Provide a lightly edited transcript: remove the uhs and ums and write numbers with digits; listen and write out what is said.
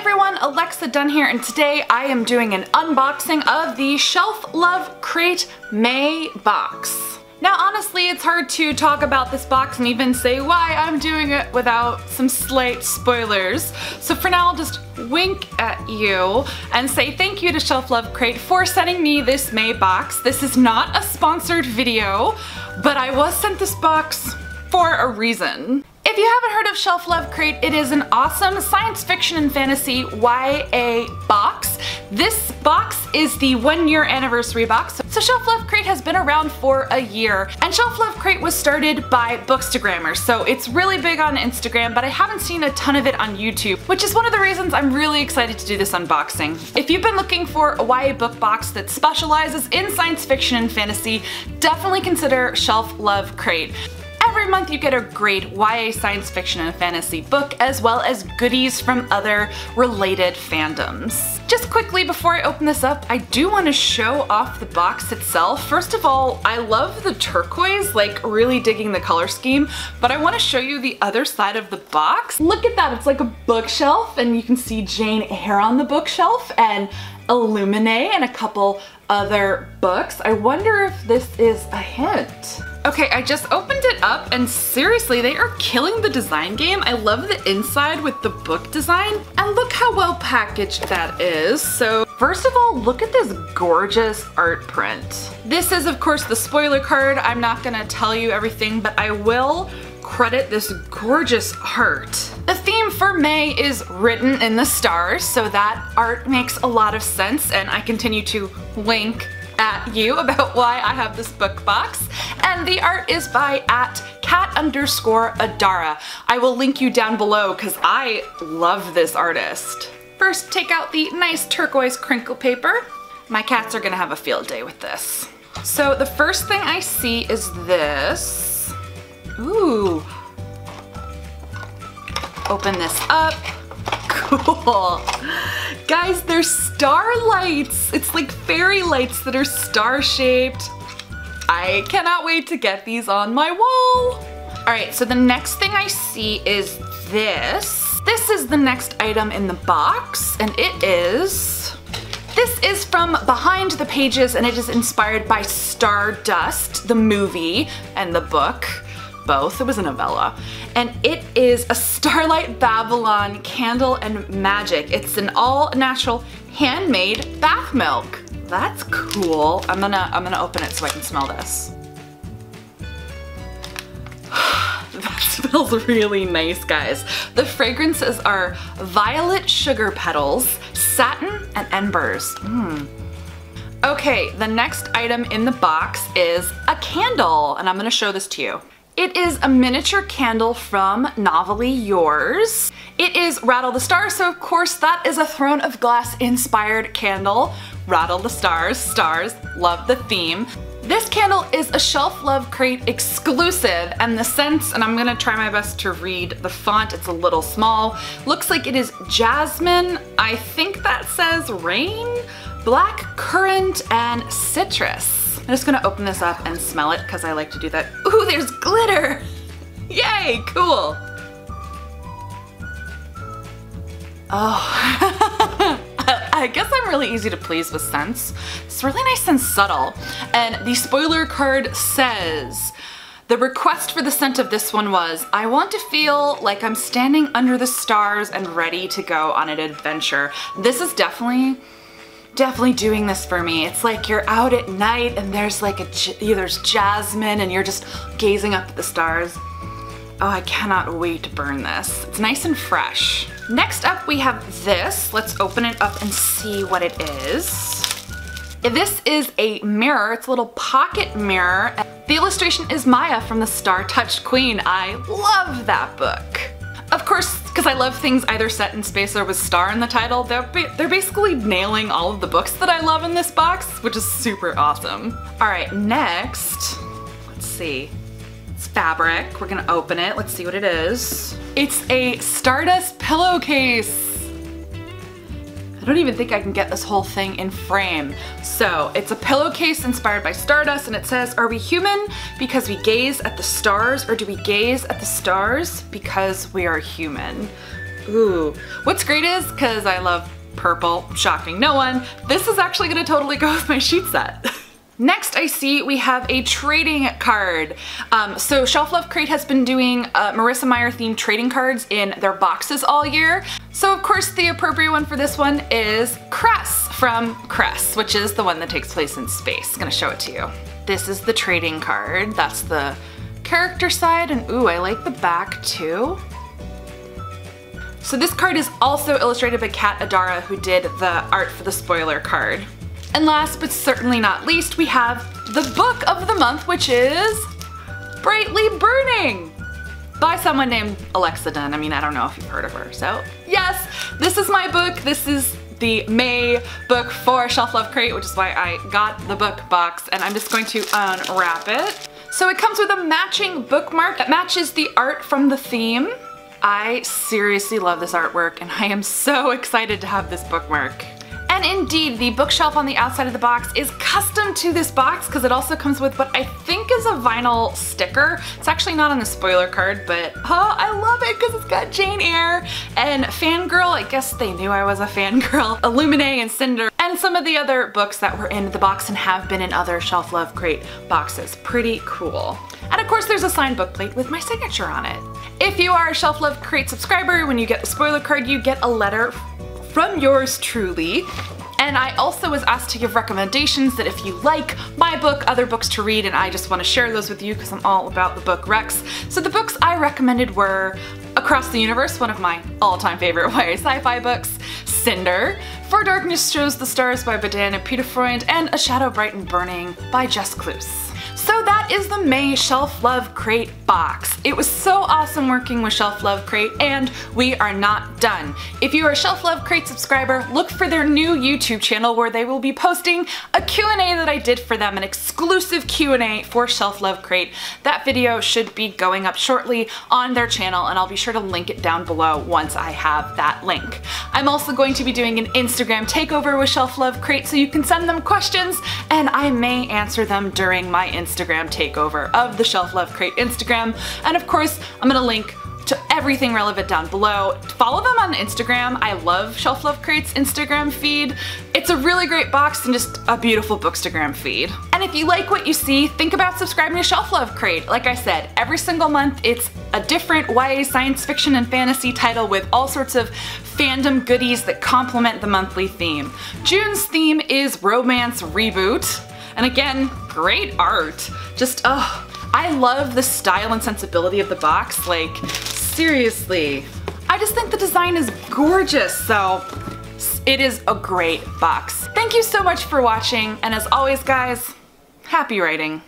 everyone, Alexa Donne here, and today I am doing an unboxing of the ShelfLove Crate May box. Now honestly, it's hard to talk about this box and even say why I'm doing it without some slight spoilers. So for now, I'll just wink at you and say thank you to ShelfLove Crate for sending me this May box. This is not a sponsored video, but I was sent this box for a reason. If you haven't heard of ShelfLove Crate, it is an awesome science fiction and fantasy YA box. This box is the 1-year anniversary box. So ShelfLove Crate has been around for a year, and ShelfLove Crate was started by Bookstagrammers, so it's really big on Instagram, but I haven't seen a ton of it on YouTube, which is one of the reasons I'm really excited to do this unboxing. If you've been looking for a YA book box that specializes in science fiction and fantasy, definitely consider ShelfLove Crate. Every month you get a great YA science fiction and fantasy book, as well as goodies from other related fandoms. Just quickly before I open this up, I do want to show off the box itself. First of all, I love the turquoise, like really digging the color scheme, but I want to show you the other side of the box. Look at that, it's like a bookshelf, and you can see Jane Eyre on the bookshelf, and Illuminae and a couple other books. I wonder if this is a hint. Okay, I just opened it up and seriously, they are killing the design game. I love the inside with the book design, and look how well packaged that is. So first of all, look at this gorgeous art print. This is of course the spoiler card. I'm not gonna tell you everything, but I will credit this gorgeous art. The theme for May is written in the stars, so that art makes a lot of sense, and I continue to wink at you about why I have this book box. And the art is by @cat_Adara. I will link you down below because I love this artist. First, take out the nice turquoise crinkle paper. My cats are gonna have a field day with this. So the first thing I see is this. Ooh. Open this up. Cool. Guys, they're starlights. It's like fairy lights that are star-shaped. I cannot wait to get these on my wall. Alright, so the next thing I see is this. This is the next item in the box, and this is from behind the pages, and it is inspired by Stardust, the movie, and the book. Both. It was a novella. And it is a Starlight Babylon candle and magic. It's an all-natural handmade bath milk. That's cool. I'm gonna open it so I can smell this. That smells really nice, guys. The fragrances are violet sugar petals, satin, and embers. Okay, the next item in the box is a candle, and I'm gonna show this to you. It is a miniature candle from Novelly Yours. It is Rattle the Stars, so of course that is a Throne of Glass inspired candle. Rattle the stars, stars, love the theme. This candle is a ShelfLove Crate exclusive, and the scents, and I'm gonna try my best to read the font, it's a little small. Looks like it is jasmine, I think that says rain, black currant, and citrus. I'm just gonna open this up and smell it because I like to do that. Ooh, there's glitter! Yay, cool! Oh, I guess I'm really easy to please with scents. It's really nice and subtle. And the spoiler card says, the request for the scent of this one was, I want to feel like I'm standing under the stars and ready to go on an adventure. This is definitely doing this for me. It's like you're out at night and there's like there's jasmine and you're just gazing up at the stars. Oh, I cannot wait to burn this. It's nice and fresh. Next up we have this. Let's open it up and see what it is. This is a mirror. It's a little pocket mirror. The illustration is Maya from the Star Touched Queen. I love that book. Of course, because I love things either set in space or with star in the title, they're basically nailing all of the books that I love in this box, which is super awesome. Alright, next, let's see. It's fabric. We're gonna open it. Let's see what it is. It's a Stardust pillowcase. I don't even think I can get this whole thing in frame. So it's a pillowcase inspired by Stardust, and it says, are we human because we gaze at the stars, or do we gaze at the stars because we are human? Ooh. What's great is, because I love purple, shocking no one, this is actually gonna totally go with my sheet set. Next I see we have a trading card. So ShelfLove Crate has been doing Marissa Meyer themed trading cards in their boxes all year. So of course the appropriate one for this one is Cress from Cress, which is the one that takes place in space. I'm gonna show it to you. This is the trading card. That's the character side, and ooh, I like the back too. So this card is also illustrated by Kat Adara, who did the art for the spoiler card. And last but certainly not least, we have the book of the month, which is Brightly Burning by someone named Alexa Donne. I mean, I don't know if you've heard of her. So yes, this is my book. This is the May book for ShelfLove Crate, which is why I got the book box, and I'm just going to unwrap it. So it comes with a matching bookmark that matches the art from the theme. I seriously love this artwork, and I am so excited to have this bookmark. And indeed, the bookshelf on the outside of the box is custom to this box because it also comes with what I think is a vinyl sticker. It's actually not on the spoiler card, but I love it because it's got Jane Eyre and Fangirl. I guess they knew I was a fangirl. Illuminae and Cinder, and some of the other books that were in the box and have been in other ShelfLove Crate boxes. Pretty cool. And of course there's a signed book plate with my signature on it. If you are a ShelfLove Crate subscriber, when you get the spoiler card, you get a letter from yours truly. And I also was asked to give recommendations that if you like my book, other books to read, and I just want to share those with you because I'm all about the book recs. So the books I recommended were Across the Universe, one of my all-time favorite YA sci-fi books, Cinder, For Darkness Shows the Stars by Badan and Peter Freund, and A Shadow Bright and Burning by Jess Cluse. So that is the May ShelfLove Crate box. It was so awesome working with ShelfLove Crate, and we are not done. If you are a ShelfLove Crate subscriber, look for their new YouTube channel where they will be posting a Q&A that I did for them, an exclusive Q&A for ShelfLove Crate. That video should be going up shortly on their channel, and I'll be sure to link it down below once I have that link. I'm also going to be doing an Instagram takeover with ShelfLove Crate, so you can send them questions, and I may answer them during my Instagram takeover of the ShelfLove Crate Instagram. And of course, I'm gonna link to everything relevant down below. Follow them on Instagram. I love ShelfLove Crate's Instagram feed. It's a really great box and just a beautiful bookstagram feed. And if you like what you see, think about subscribing to ShelfLove Crate. Like I said, every single month it's a different YA science fiction and fantasy title with all sorts of fandom goodies that complement the monthly theme. June's theme is Romance Reboot. And again, great art. Just, I love the style and sensibility of the box. Like, seriously. I just think the design is gorgeous, so it is a great box. Thank you so much for watching, and as always guys, happy writing.